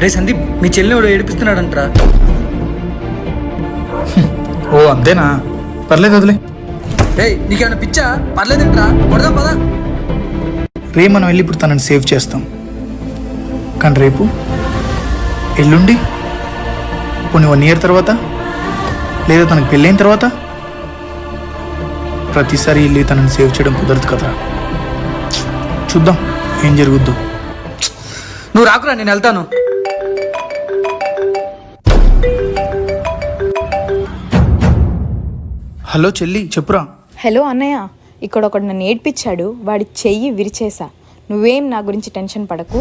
రే సందీప్, మీ చెల్లిని వాడు ఏడిపిస్తున్నాడంట్రా. ఓ అంతేనా, పర్లేదు వదిలే. రే నీకేమైనా పిచ్చా? పర్లేదంట్రా, కొడదాం పదా. రే మనం వెళ్ళి ఇప్పుడు తనని సేవ్ చేస్తాం, కానీ రేపు ఎల్లుండి కొన్ని 1 year తర్వాత లేదా తనకు పెళ్ళైన తర్వాత ప్రతిసారి వెళ్ళి తనని సేవ్ చేయడం కుదరదు కదా. చూద్దాం ఏం జరుగుద్దో. నువ్వు రాకురా, నేను వెళ్తాను. హలో చెల్లి, చెప్పురా. హలో అన్నయ్య, ఇక్కడ ఒకడు నన్ను ఏడ్పించాడు, వాడి చెయ్యి విరిచేసా. నువ్వేం నా గురించి టెన్షన్ పడకు.